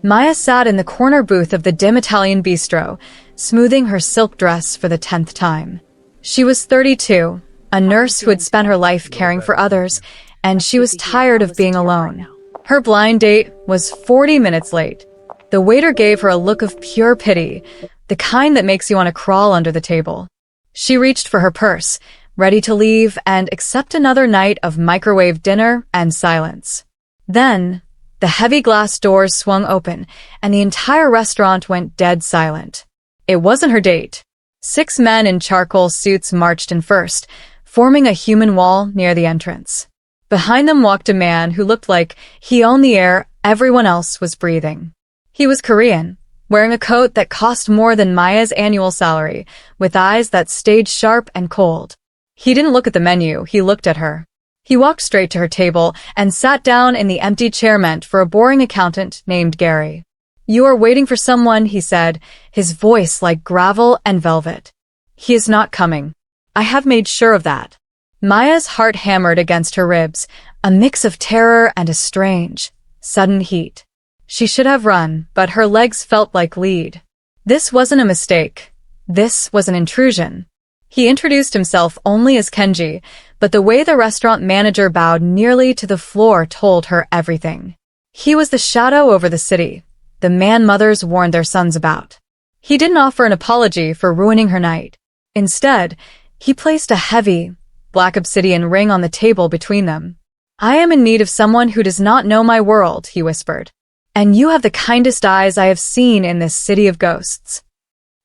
Maya sat in the corner booth of the dim Italian bistro, smoothing her silk dress for the 10th time. She was 32, a nurse who had spent her life caring for others, and she was tired of being alone. Her blind date was 40 minutes late. The waiter gave her a look of pure pity, the kind that makes you want to crawl under the table. She reached for her purse, ready to leave and accept another night of microwave dinner and silence. Then, the heavy glass doors swung open, and the entire restaurant went dead silent. It wasn't her date. 6 men in charcoal suits marched in first, forming a human wall near the entrance. Behind them walked a man who looked like he owned the air everyone else was breathing. He was Korean, wearing a coat that cost more than Maya's annual salary, with eyes that stayed sharp and cold. He didn't look at the menu, he looked at her. He walked straight to her table and sat down in the empty chair meant for a boring accountant named Gary. "You are waiting for someone," he said, his voice like gravel and velvet. "He is not coming. I have made sure of that." Maya's heart hammered against her ribs, a mix of terror and a strange, sudden heat. She should have run, but her legs felt like lead. This wasn't a mistake. This was an intrusion. He introduced himself only as Kenji, but the way the restaurant manager bowed nearly to the floor told her everything. He was the shadow over the city, the man mothers warned their sons about. He didn't offer an apology for ruining her night. Instead, he placed a heavy, black obsidian ring on the table between them. "I am in need of someone who does not know my world," he whispered. "And you have the kindest eyes I have seen in this city of ghosts."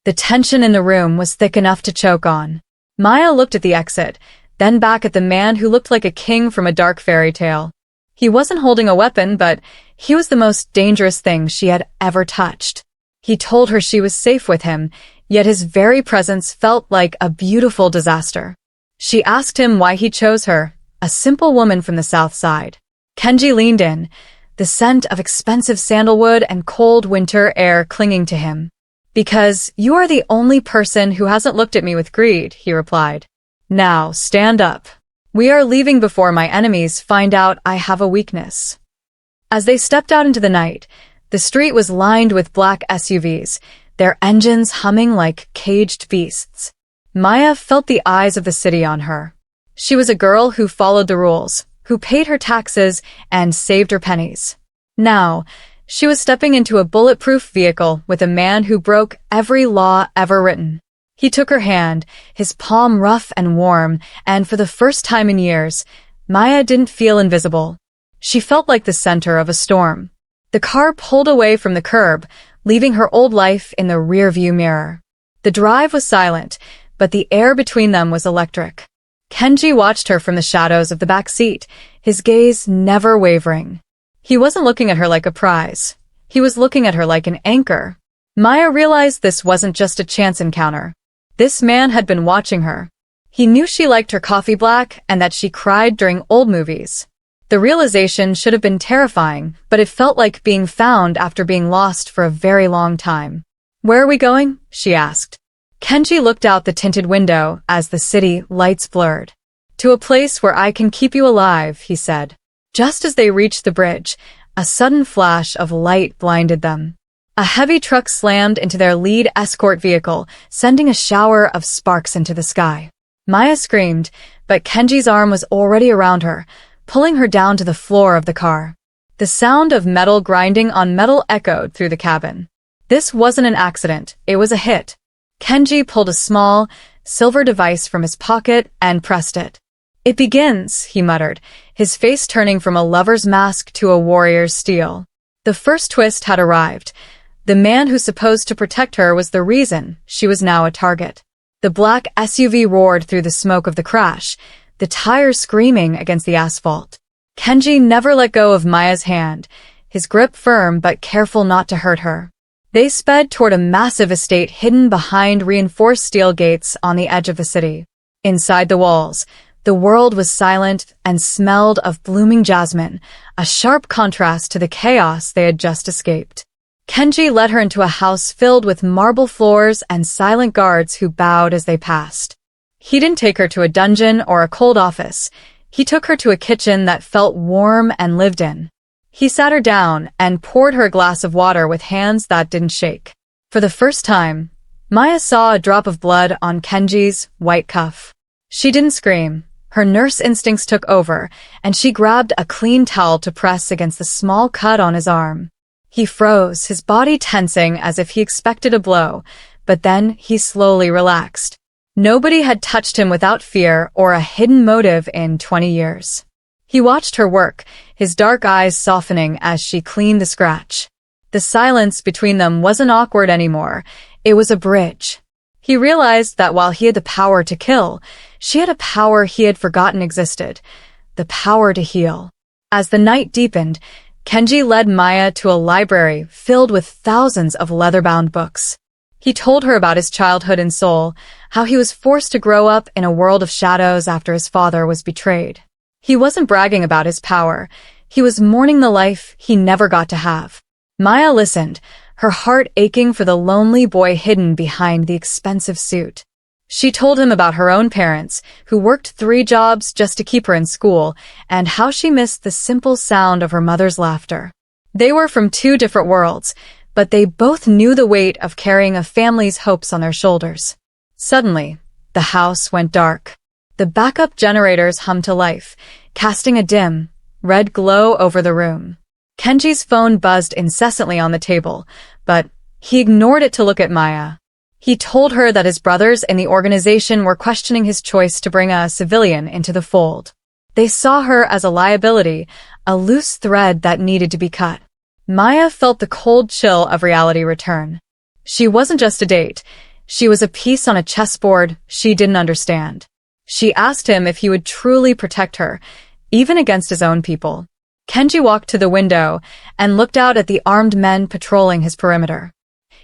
The tension in the room was thick enough to choke on. Maya looked at the exit, then back at the man who looked like a king from a dark fairy tale. He wasn't holding a weapon, but he was the most dangerous thing she had ever touched. He told her she was safe with him, yet his very presence felt like a beautiful disaster. She asked him why he chose her, a simple woman from the South Side. Kenji leaned in, the scent of expensive sandalwood and cold winter air clinging to him. "Because you are the only person who hasn't looked at me with greed," he replied. "Now, stand up. We are leaving before my enemies find out I have a weakness." As they stepped out into the night, the street was lined with black SUVs, their engines humming like caged beasts. Maya felt the eyes of the city on her. She was a girl who followed the rules, who paid her taxes and saved her pennies. Now, she was stepping into a bulletproof vehicle with a man who broke every law ever written. He took her hand, his palm rough and warm, and for the first time in years, Maya didn't feel invisible. She felt like the center of a storm. The car pulled away from the curb, leaving her old life in the rearview mirror. The drive was silent, but the air between them was electric. Kenji watched her from the shadows of the back seat, his gaze never wavering. He wasn't looking at her like a prize. He was looking at her like an anchor. Maya realized this wasn't just a chance encounter. This man had been watching her. He knew she liked her coffee black and that she cried during old movies. The realization should have been terrifying, but it felt like being found after being lost for a very long time. "Where are we going?" she asked. Kenji looked out the tinted window as the city lights blurred. "To a place where I can keep you alive," he said. Just as they reached the bridge, a sudden flash of light blinded them. A heavy truck slammed into their lead escort vehicle, sending a shower of sparks into the sky. Maya screamed, but Kenji's arm was already around her, pulling her down to the floor of the car. The sound of metal grinding on metal echoed through the cabin. This wasn't an accident, it was a hit. Kenji pulled a small, silver device from his pocket and pressed it. "It begins," he muttered, his face turning from a lover's mask to a warrior's steel. The first twist had arrived. The man who's supposed to protect her was the reason she was now a target. The black SUV roared through the smoke of the crash, the tires screaming against the asphalt. Kenji never let go of Maya's hand, his grip firm but careful not to hurt her. They sped toward a massive estate hidden behind reinforced steel gates on the edge of the city. Inside the walls, the world was silent and smelled of blooming jasmine, a sharp contrast to the chaos they had just escaped. Kenji led her into a house filled with marble floors and silent guards who bowed as they passed. He didn't take her to a dungeon or a cold office. He took her to a kitchen that felt warm and lived in. He sat her down and poured her a glass of water with hands that didn't shake. For the first time, Maya saw a drop of blood on Kenji's white cuff. She didn't scream. Her nurse instincts took over, and she grabbed a clean towel to press against the small cut on his arm. He froze, his body tensing as if he expected a blow, but then he slowly relaxed. Nobody had touched him without fear or a hidden motive in 20 years. He watched her work, his dark eyes softening as she cleaned the scratch. The silence between them wasn't awkward anymore. It was a bridge. He realized that while he had the power to kill, she had a power he had forgotten existed, the power to heal. As the night deepened, Kenji led Maya to a library filled with thousands of leather-bound books. He told her about his childhood in Seoul, how he was forced to grow up in a world of shadows after his father was betrayed. He wasn't bragging about his power. He was mourning the life he never got to have. Maya listened, her heart aching for the lonely boy hidden behind the expensive suit. She told him about her own parents, who worked 3 jobs just to keep her in school, and how she missed the simple sound of her mother's laughter. They were from 2 different worlds, but they both knew the weight of carrying a family's hopes on their shoulders. Suddenly, the house went dark. The backup generators hummed to life, casting a dim, red glow over the room. Kenji's phone buzzed incessantly on the table, but he ignored it to look at Maya. He told her that his brothers in the organization were questioning his choice to bring a civilian into the fold. They saw her as a liability, a loose thread that needed to be cut. Maya felt the cold chill of reality return. She wasn't just a date. She was a piece on a chessboard she didn't understand. She asked him if he would truly protect her, even against his own people. Kenji walked to the window and looked out at the armed men patrolling his perimeter.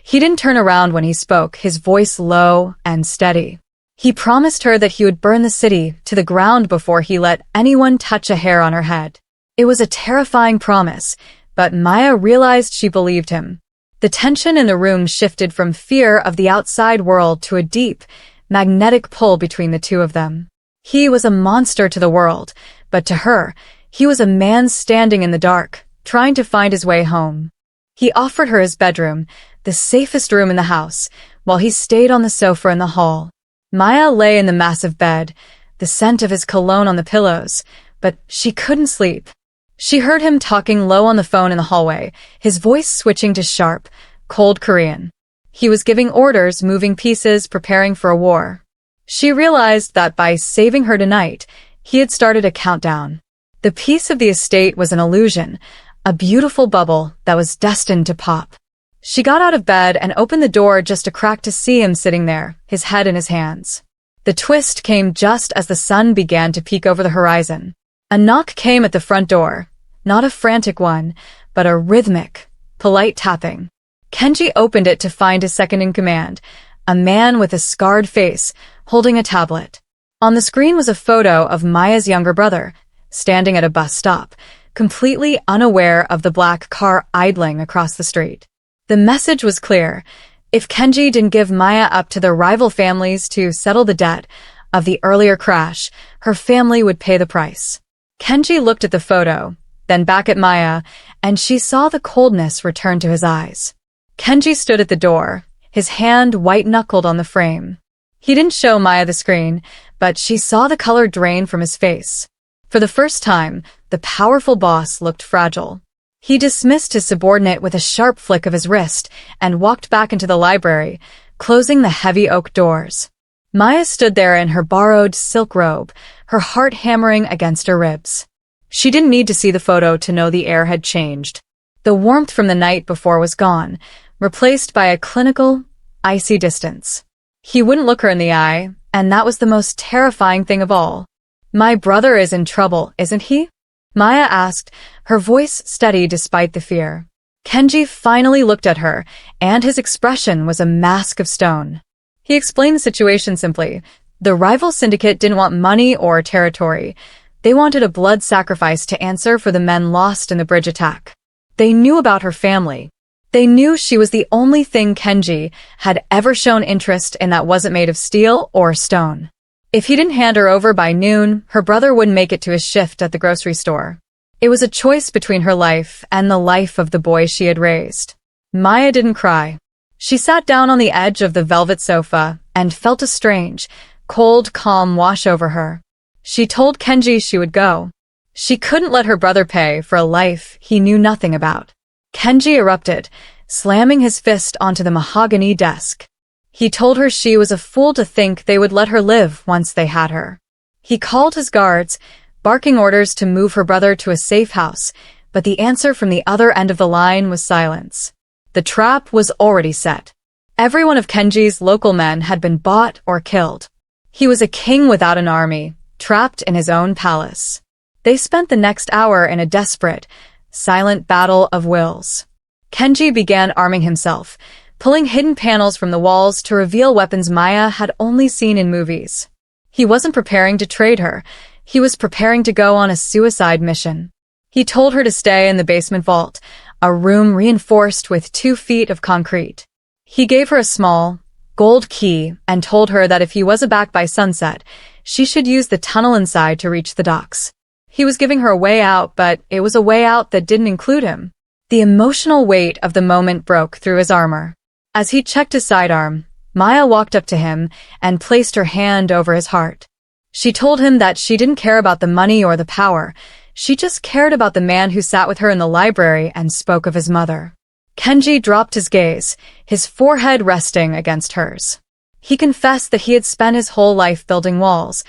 He didn't turn around when he spoke, his voice low and steady. He promised her that he would burn the city to the ground before he let anyone touch a hair on her head. It was a terrifying promise, but Maya realized she believed him. The tension in the room shifted from fear of the outside world to a deep, magnetic pull between the two of them. He was a monster to the world, but to her, he was a man standing in the dark, trying to find his way home. He offered her his bedroom, the safest room in the house, while he stayed on the sofa in the hall. Maya lay in the massive bed, the scent of his cologne on the pillows, but she couldn't sleep. She heard him talking low on the phone in the hallway, his voice switching to sharp, cold Korean. He was giving orders, moving pieces, preparing for a war. She realized that by saving her tonight, he had started a countdown. The peace of the estate was an illusion, a beautiful bubble that was destined to pop. She got out of bed and opened the door just a crack to see him sitting there, his head in his hands. The twist came just as the sun began to peek over the horizon. A knock came at the front door, not a frantic one, but a rhythmic, polite tapping. Kenji opened it to find his second-in-command, a man with a scarred face, holding a tablet. On the screen was a photo of Maya's younger brother, standing at a bus stop, completely unaware of the black car idling across the street. The message was clear. If Kenji didn't give Maya up to the rival families to settle the debt of the earlier crash, her family would pay the price. Kenji looked at the photo, then back at Maya, and she saw the coldness return to his eyes. Kenji stood at the door, his hand white-knuckled on the frame. He didn't show Maya the screen, but she saw the color drain from his face. For the first time, the powerful boss looked fragile. He dismissed his subordinate with a sharp flick of his wrist and walked back into the library, closing the heavy oak doors. Maya stood there in her borrowed silk robe, her heart hammering against her ribs. She didn't need to see the photo to know the air had changed. The warmth from the night before was gone, replaced by a clinical, icy distance. He wouldn't look her in the eye, and that was the most terrifying thing of all. "My brother is in trouble, isn't he?" Maya asked, her voice steady despite the fear. Kenji finally looked at her, and his expression was a mask of stone. He explained the situation simply. The rival syndicate didn't want money or territory. They wanted a blood sacrifice to answer for the men lost in the bridge attack. They knew about her family. They knew she was the only thing Kenji had ever shown interest in that wasn't made of steel or stone. If he didn't hand her over by noon, her brother wouldn't make it to his shift at the grocery store. It was a choice between her life and the life of the boy she had raised. Maya didn't cry. She sat down on the edge of the velvet sofa and felt a strange, cold calm wash over her. She told Kenji she would go. She couldn't let her brother pay for a life he knew nothing about. Kenji erupted, slamming his fist onto the mahogany desk. He told her she was a fool to think they would let her live once they had her. He called his guards, barking orders to move her brother to a safe house, but the answer from the other end of the line was silence. The trap was already set. Every one of Kenji's local men had been bought or killed. He was a king without an army, trapped in his own palace. They spent the next hour in a desperate, silent battle of wills. Kenji began arming himself, pulling hidden panels from the walls to reveal weapons Maya had only seen in movies. He wasn't preparing to trade her. He was preparing to go on a suicide mission. He told her to stay in the basement vault, a room reinforced with 2 feet of concrete. He gave her a small, gold key and told her that if he wasn't back by sunset, she should use the tunnel inside to reach the docks. He was giving her a way out, but it was a way out that didn't include him. The emotional weight of the moment broke through his armor. As he checked his sidearm, Maya walked up to him and placed her hand over his heart. She told him that she didn't care about the money or the power. She just cared about the man who sat with her in the library and spoke of his mother. Kenji dropped his gaze, his forehead resting against hers. He confessed that he had spent his whole life building walls,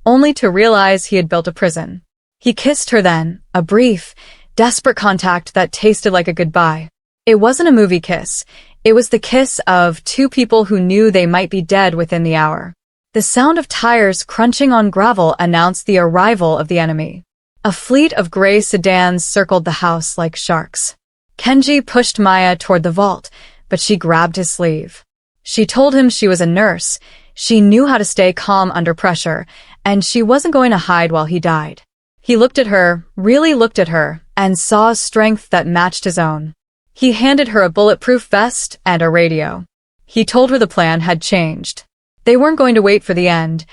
only to realize he had built a prison. He kissed her then, a brief, desperate contact that tasted like a goodbye. It wasn't a movie kiss. It was the kiss of 2 people who knew they might be dead within the hour. The sound of tires crunching on gravel announced the arrival of the enemy. A fleet of gray sedans circled the house like sharks. Kenji pushed Maya toward the vault, but she grabbed his sleeve. She told him she was a nurse, she knew how to stay calm under pressure, and she wasn't going to hide while he died. He looked at her, really looked at her, and saw a strength that matched his own. He handed her a bulletproof vest and a radio. He told her the plan had changed. They weren't going to wait for the end.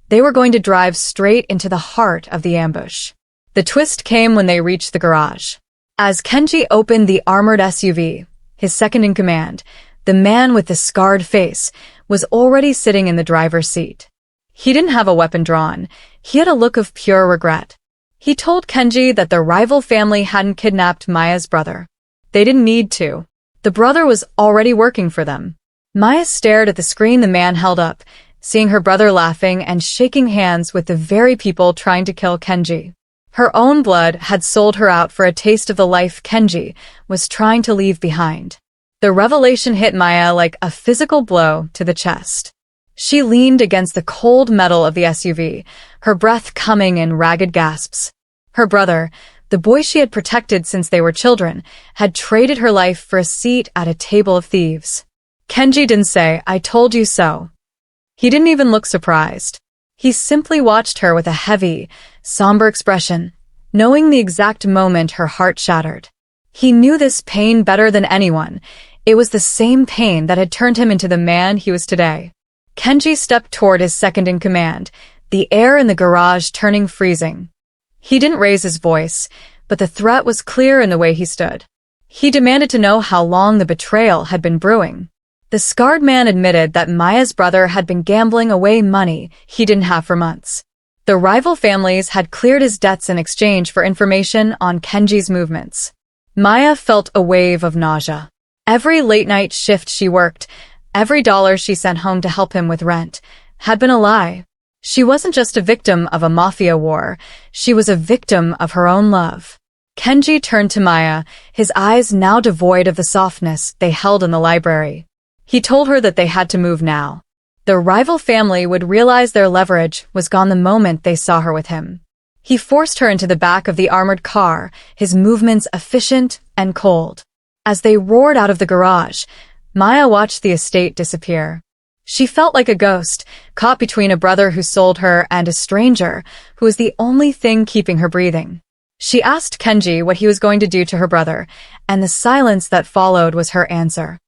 They were going to drive straight into the heart of the ambush. The twist came when they reached the garage. As Kenji opened the armored SUV, his second in command, the man with the scarred face, was already sitting in the driver's seat. He didn't have a weapon drawn. He had a look of pure regret. He told Kenji that the rival family hadn't kidnapped Maya's brother. They didn't need to. The brother was already working for them. Maya stared at the screen the man held up, seeing her brother laughing and shaking hands with the very people trying to kill Kenji. Her own blood had sold her out for a taste of the life Kenji was trying to leave behind. The revelation hit Maya like a physical blow to the chest. She leaned against the cold metal of the SUV, her breath coming in ragged gasps. Her brother, the boy she had protected since they were children, had traded her life for a seat at a table of thieves. Kenji didn't say, "I told you so." He didn't even look surprised. He simply watched her with a heavy, somber expression, knowing the exact moment her heart shattered. He knew this pain better than anyone. It was the same pain that had turned him into the man he was today. Kenji stepped toward his second in command, the air in the garage turning freezing. He didn't raise his voice, but the threat was clear in the way he stood. He demanded to know how long the betrayal had been brewing. The scarred man admitted that Maya's brother had been gambling away money he didn't have for months. The rival families had cleared his debts in exchange for information on Kenji's movements. Maya felt a wave of nausea. Every late-night shift she worked, every dollar she sent home to help him with rent, had been a lie. She wasn't just a victim of a mafia war, she was a victim of her own love. Kenji turned to Maya, his eyes now devoid of the softness they held in the library. He told her that they had to move now. The rival family would realize their leverage was gone the moment they saw her with him. He forced her into the back of the armored car, his movements efficient and cold. As they roared out of the garage, Maya watched the estate disappear. She felt like a ghost, caught between a brother who sold her and a stranger who was the only thing keeping her breathing. She asked Kenji what he was going to do to her brother, and the silence that followed was her answer.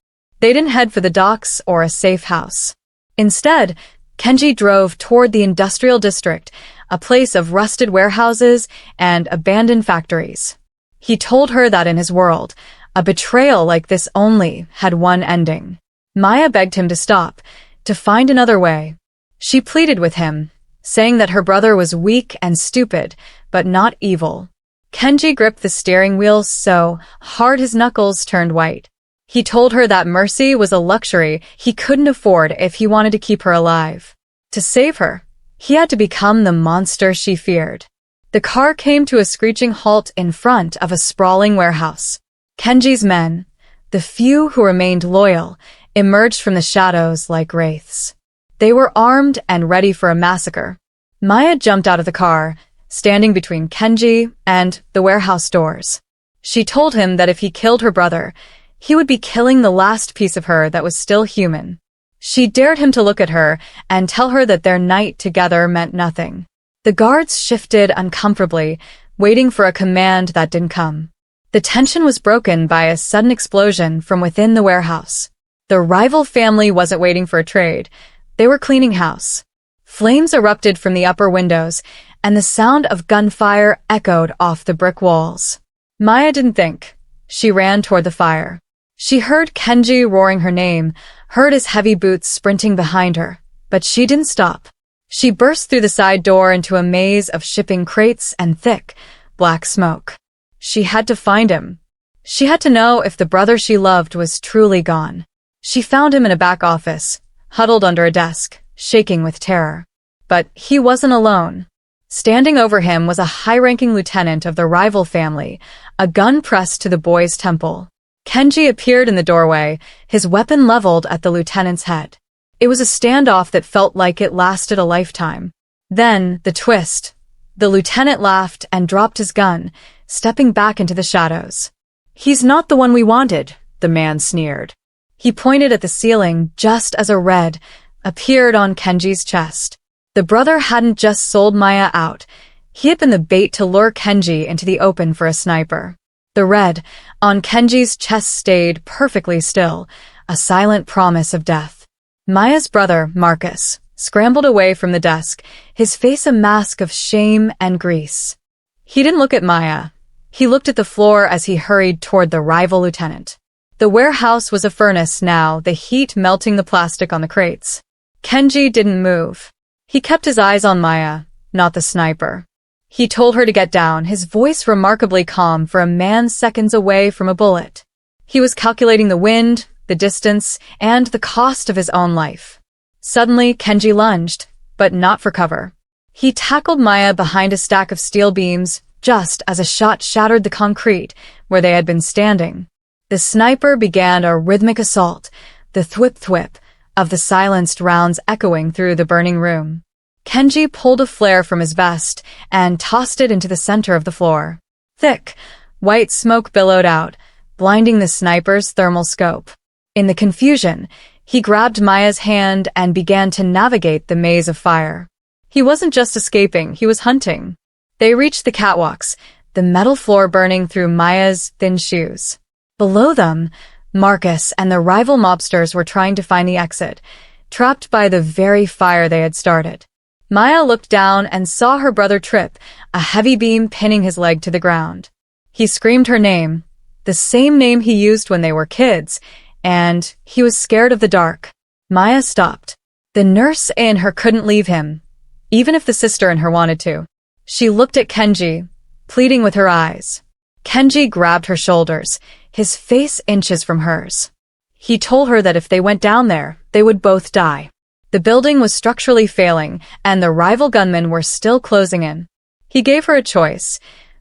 They didn't head for the docks or a safe house. Instead, Kenji drove toward the industrial district, a place of rusted warehouses and abandoned factories. He told her that in his world, a betrayal like this only had one ending. Maya begged him to stop, to find another way. She pleaded with him, saying that her brother was weak and stupid, but not evil. Kenji gripped the steering wheel so hard his knuckles turned white. He told her that mercy was a luxury he couldn't afford if he wanted to keep her alive. To save her, he had to become the monster she feared. The car came to a screeching halt in front of a sprawling warehouse. Kenji's men, the few who remained loyal, emerged from the shadows like wraiths. They were armed and ready for a massacre. Maya jumped out of the car, standing between Kenji and the warehouse doors. She told him that if he killed her brother, he would be killing the last piece of her that was still human. She dared him to look at her and tell her that their night together meant nothing. The guards shifted uncomfortably, waiting for a command that didn't come. The tension was broken by a sudden explosion from within the warehouse. The rival family wasn't waiting for a trade. They were cleaning house. Flames erupted from the upper windows, and the sound of gunfire echoed off the brick walls. Maya didn't think. She ran toward the fire. She heard Kenji roaring her name, heard his heavy boots sprinting behind her, but she didn't stop. She burst through the side door into a maze of shipping crates and thick, black smoke. She had to find him. She had to know if the brother she loved was truly gone. She found him in a back office, huddled under a desk, shaking with terror. But he wasn't alone. Standing over him was a high-ranking lieutenant of the rival family, a gun pressed to the boy's temple. Kenji appeared in the doorway, his weapon leveled at the lieutenant's head. It was a standoff that felt like it lasted a lifetime. Then, the twist. The lieutenant laughed and dropped his gun, stepping back into the shadows. "He's not the one we wanted," the man sneered. He pointed at the ceiling just as a red appeared on Kenji's chest. The brother hadn't just sold Maya out. He had been the bait to lure Kenji into the open for a sniper. The red on Kenji's chest stayed perfectly still, a silent promise of death. Maya's brother, Marcus, scrambled away from the desk, his face a mask of shame and grease. He didn't look at Maya. He looked at the floor as he hurried toward the rival lieutenant. The warehouse was a furnace now, the heat melting the plastic on the crates. Kenji didn't move. He kept his eyes on Maya, not the sniper. He told her to get down, his voice remarkably calm for a man seconds away from a bullet. He was calculating the wind, the distance, and the cost of his own life. Suddenly, Kenji lunged, but not for cover. He tackled Maya behind a stack of steel beams, just as a shot shattered the concrete where they had been standing. The sniper began a rhythmic assault, the thwip-thwip of the silenced rounds echoing through the burning room. Kenji pulled a flare from his vest and tossed it into the center of the floor. Thick, white smoke billowed out, blinding the sniper's thermal scope. In the confusion, he grabbed Maya's hand and began to navigate the maze of fire. He wasn't just escaping, he was hunting. They reached the catwalks, the metal floor burning through Maya's thin shoes. Below them, Marcus and the rival mobsters were trying to find the exit, trapped by the very fire they had started. Maya looked down and saw her brother trip, a heavy beam pinning his leg to the ground. He screamed her name, the same name he used when they were kids, and he was scared of the dark. Maya stopped. The nurse in her couldn't leave him, even if the sister in her wanted to. She looked at Kenji, pleading with her eyes. Kenji grabbed her shoulders, his face inches from hers. He told her that if they went down there, they would both die. The building was structurally failing, and the rival gunmen were still closing in. He gave her a choice,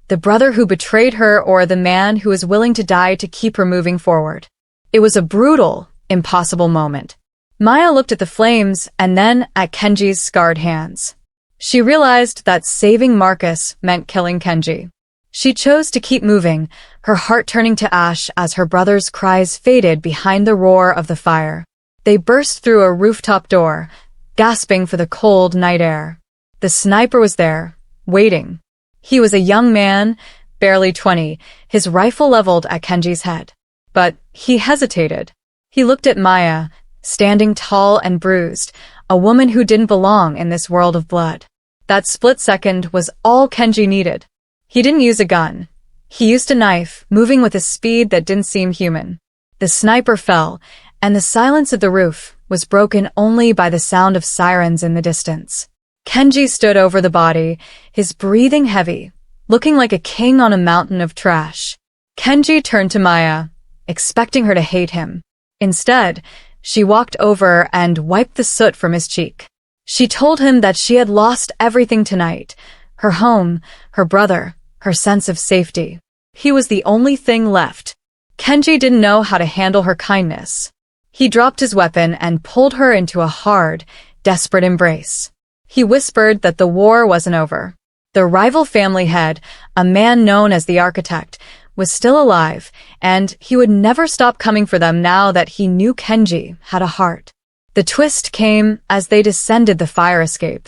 the brother who betrayed her or the man who was willing to die to keep her moving forward. It was a brutal, impossible moment. Maya looked at the flames and then at Kenji's scarred hands. She realized that saving Marcus meant killing Kenji. She chose to keep moving, her heart turning to ash as her brother's cries faded behind the roar of the fire. They burst through a rooftop door, gasping for the cold night air. The sniper was there, waiting. He was a young man, barely 20, his rifle leveled at Kenji's head. But he hesitated. He looked at Maya, standing tall and bruised, a woman who didn't belong in this world of blood. That split second was all Kenji needed. He didn't use a gun. He used a knife, moving with a speed that didn't seem human. The sniper fell, and the silence of the roof was broken only by the sound of sirens in the distance. Kenji stood over the body, his breathing heavy, looking like a king on a mountain of trash. Kenji turned to Maya, expecting her to hate him. Instead, she walked over and wiped the soot from his cheek. She told him that she had lost everything tonight, her home, her brother, her sense of safety. He was the only thing left. Kenji didn't know how to handle her kindness. He dropped his weapon and pulled her into a hard, desperate embrace. He whispered that the war wasn't over. The rival family head, a man known as the architect, was still alive, and he would never stop coming for them now that he knew Kenji had a heart. The twist came as they descended the fire escape.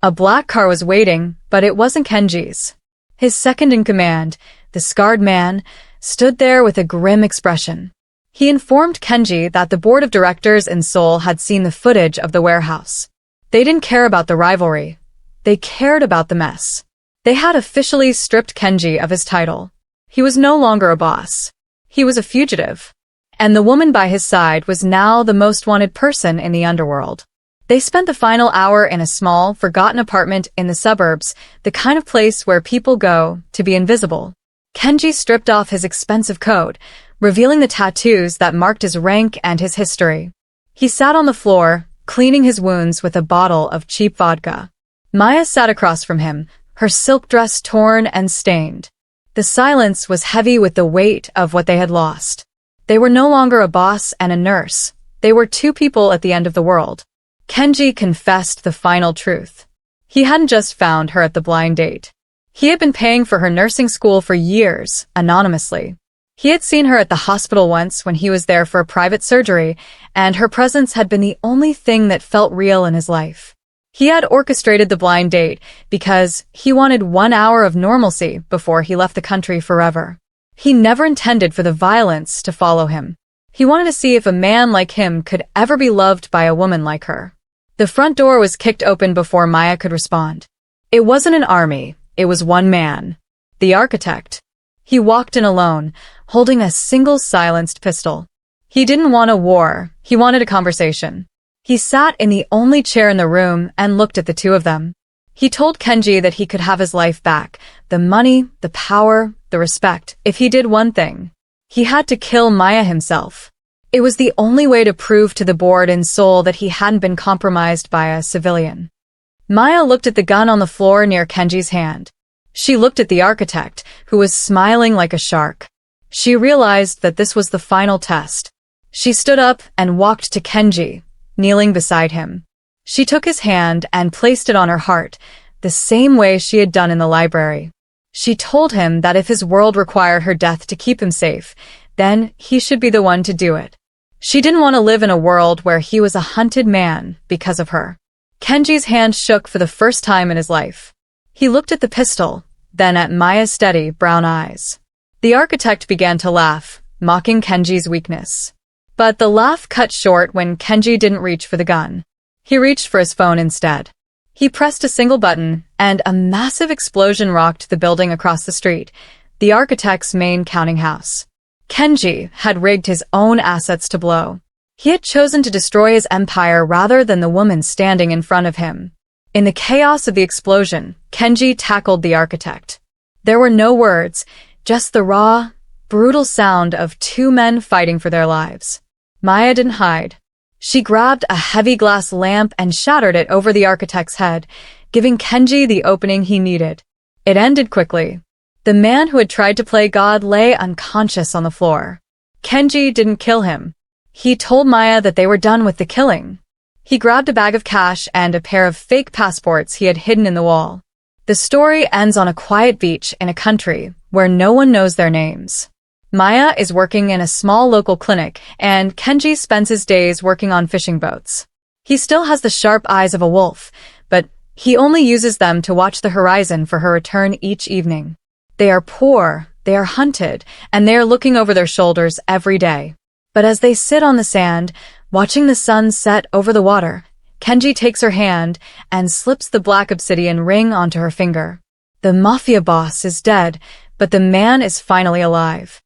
A black car was waiting, but it wasn't Kenji's. His second-in-command, the scarred man, stood there with a grim expression. He informed Kenji that the board of directors in Seoul had seen the footage of the warehouse. They didn't care about the rivalry. They cared about the mess. They had officially stripped Kenji of his title. He was no longer a boss. He was a fugitive. And the woman by his side was now the most wanted person in the underworld. They spent the final hour in a small, forgotten apartment in the suburbs, the kind of place where people go to be invisible. Kenji stripped off his expensive coat, revealing the tattoos that marked his rank and his history. He sat on the floor, cleaning his wounds with a bottle of cheap vodka. Maya sat across from him, her silk dress torn and stained. The silence was heavy with the weight of what they had lost. They were no longer a boss and a nurse. They were two people at the end of the world. Kenji confessed the final truth. He hadn't just found her at the blind date. He had been paying for her nursing school for years, anonymously. He had seen her at the hospital once when he was there for a private surgery, and her presence had been the only thing that felt real in his life. He had orchestrated the blind date because he wanted 1 hour of normalcy before he left the country forever. He never intended for the violence to follow him. He wanted to see if a man like him could ever be loved by a woman like her. The front door was kicked open before Maya could respond. It wasn't an army, it was one man. The architect. He walked in alone, holding a single silenced pistol. He didn't want a war, he wanted a conversation. He sat in the only chair in the room and looked at the two of them. He told Kenji that he could have his life back, the money, the power, the respect, if he did one thing. He had to kill Maya himself. It was the only way to prove to the board in Seoul that he hadn't been compromised by a civilian. Maya looked at the gun on the floor near Kenji's hand. She looked at the architect, who was smiling like a shark. She realized that this was the final test. She stood up and walked to Kenji, kneeling beside him. She took his hand and placed it on her heart, the same way she had done in the library. She told him that if his world required her death to keep him safe, then he should be the one to do it. She didn't want to live in a world where he was a hunted man because of her. Kenji's hand shook for the first time in his life. He looked at the pistol, then at Maya's steady brown eyes. The architect began to laugh, mocking Kenji's weakness. But the laugh cut short when Kenji didn't reach for the gun. He reached for his phone instead. He pressed a single button, and a massive explosion rocked the building across the street, the architect's main counting house. Kenji had rigged his own assets to blow. He had chosen to destroy his empire rather than the woman standing in front of him. In the chaos of the explosion, Kenji tackled the architect. There were no words, just the raw, brutal sound of two men fighting for their lives. Maya didn't hide. She grabbed a heavy glass lamp and shattered it over the architect's head, giving Kenji the opening he needed. It ended quickly. The man who had tried to play God lay unconscious on the floor. Kenji didn't kill him. He told Maya that they were done with the killing. He grabbed a bag of cash and a pair of fake passports he had hidden in the wall. The story ends on a quiet beach in a country where no one knows their names. Maya is working in a small local clinic, and Kenji spends his days working on fishing boats. He still has the sharp eyes of a wolf, but he only uses them to watch the horizon for her return each evening. They are poor, they are hunted, and they are looking over their shoulders every day. But as they sit on the sand, watching the sun set over the water, Kenji takes her hand and slips the black obsidian ring onto her finger. The mafia boss is dead, but the man is finally alive.